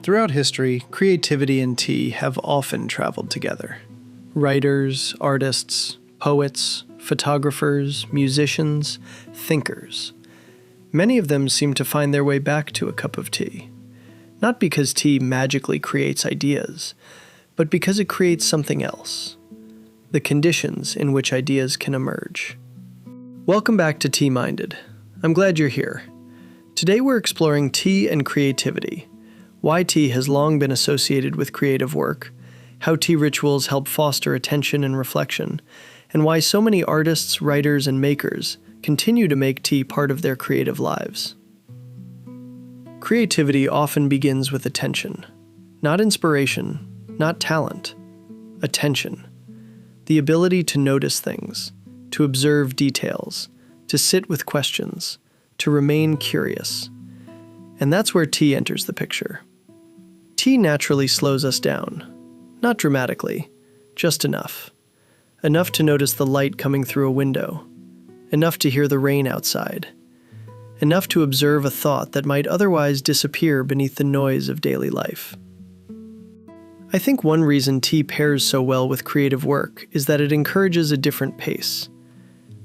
Throughout history, creativity and tea have often traveled together. Writers, artists, poets, photographers, musicians, thinkers. Many of them seem to find their way back to a cup of tea. Not because tea magically creates ideas, but because it creates something else. The conditions in which ideas can emerge. Welcome back to TeaMinded. I'm glad you're here. Today we're exploring tea and creativity, why tea has long been associated with creative work, how tea rituals help foster attention and reflection, and why so many artists, writers, and makers continue to make tea part of their creative lives. Creativity often begins with attention. Not inspiration, not talent. Attention. The ability to notice things, to observe details, to sit with questions, to remain curious. And that's where tea enters the picture. Tea naturally slows us down. Not dramatically, just enough. Enough to notice the light coming through a window. Enough to hear the rain outside. Enough to observe a thought that might otherwise disappear beneath the noise of daily life. I think one reason tea pairs so well with creative work is that it encourages a different pace.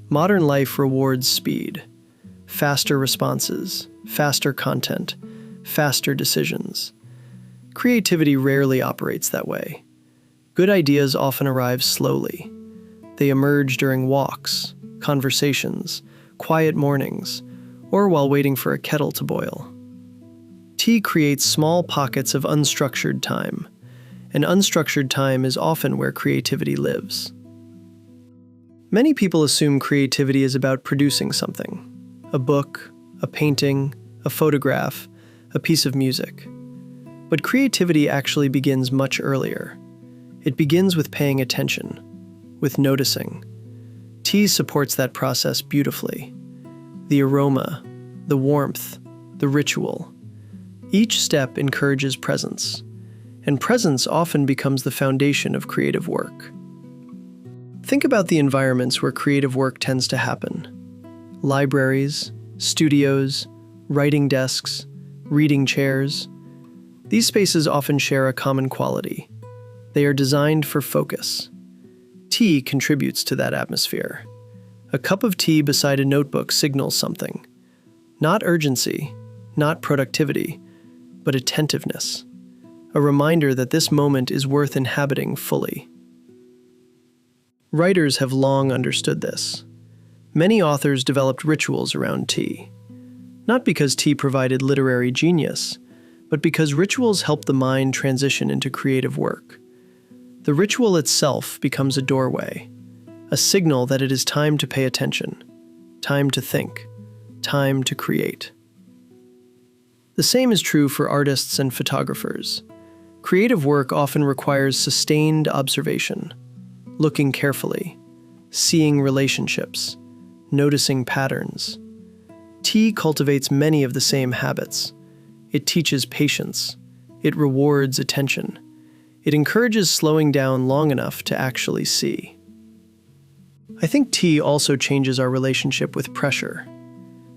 Modern life rewards speed. Faster responses, faster content, faster decisions. Creativity rarely operates that way. Good ideas often arrive slowly. They emerge during walks, conversations, quiet mornings, or while waiting for a kettle to boil. Tea creates small pockets of unstructured time, and unstructured time is often where creativity lives. Many people assume creativity is about producing something: a book, a painting, a photograph, a piece of music. But creativity actually begins much earlier. It begins with paying attention, with noticing. Tea supports that process beautifully. The aroma, the warmth, the ritual. Each step encourages presence, and presence often becomes the foundation of creative work. Think about the environments where creative work tends to happen. Libraries, studios, writing desks, reading chairs. These spaces often share a common quality. They are designed for focus. Tea contributes to that atmosphere. A cup of tea beside a notebook signals something. Not urgency, not productivity, but attentiveness. A reminder that this moment is worth inhabiting fully. Writers have long understood this. Many authors developed rituals around tea. Not because tea provided literary genius, but because rituals help the mind transition into creative work. The ritual itself becomes a doorway, a signal that it is time to pay attention, time to think, time to create. The same is true for artists and photographers. Creative work often requires sustained observation, looking carefully, seeing relationships, noticing patterns. Tea cultivates many of the same habits. It teaches patience. It rewards attention. It encourages slowing down long enough to actually see. I think tea also changes our relationship with pressure.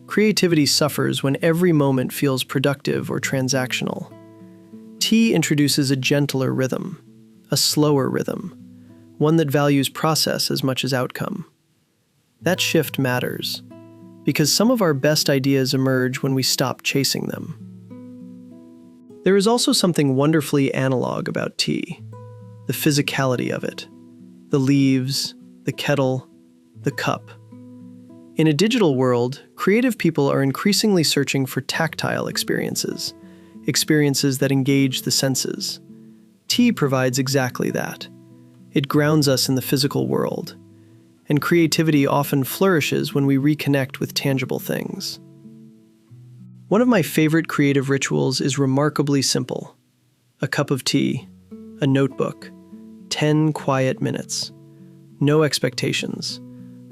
Creativity suffers when every moment feels productive or transactional. Tea introduces a gentler rhythm, a slower rhythm, one that values process as much as outcome. That shift matters, because some of our best ideas emerge when we stop chasing them. There is also something wonderfully analog about tea, the physicality of it, the leaves, the kettle, the cup. In a digital world, creative people are increasingly searching for tactile experiences that engage the senses. Tea provides exactly that. It grounds us in the physical world, and creativity often flourishes when we reconnect with tangible things. One of my favorite creative rituals is remarkably simple. A cup of tea, a notebook, 10 quiet minutes. No expectations,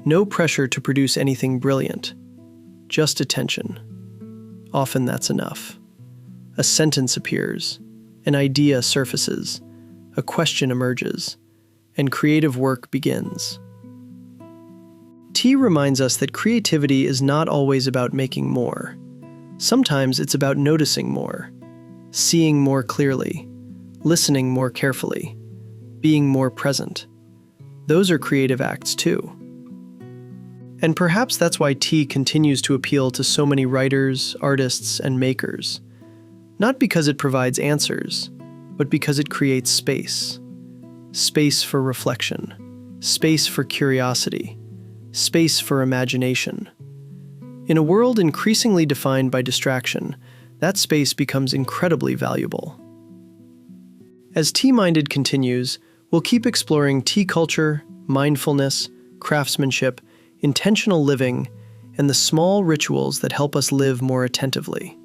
no pressure to produce anything brilliant, just attention. Often that's enough. A sentence appears, an idea surfaces, a question emerges, and creative work begins. Tea reminds us that creativity is not always about making more. Sometimes it's about noticing more, seeing more clearly, listening more carefully, being more present. Those are creative acts too. And perhaps that's why tea continues to appeal to so many writers, artists, and makers. Not because it provides answers, but because it creates space. Space for reflection, space for curiosity, space for imagination. In a world increasingly defined by distraction, that space becomes incredibly valuable. As TeaMinded continues, we'll keep exploring tea culture, mindfulness, craftsmanship, intentional living, and the small rituals that help us live more attentively.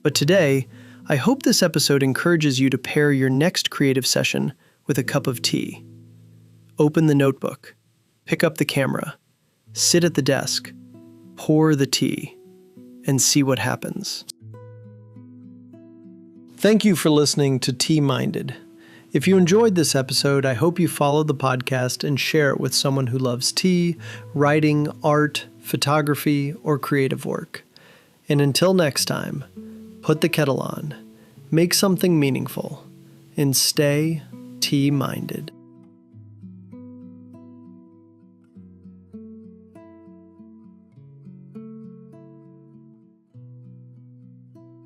But today, I hope this episode encourages you to pair your next creative session with a cup of tea. Open the notebook, pick up the camera, sit at the desk, pour the tea, and see what happens. Thank you for listening to TeaMinded. If you enjoyed this episode, I hope you follow the podcast and share it with someone who loves tea, writing, art, photography, or creative work. And until next time, put the kettle on, make something meaningful, and stay tea-minded.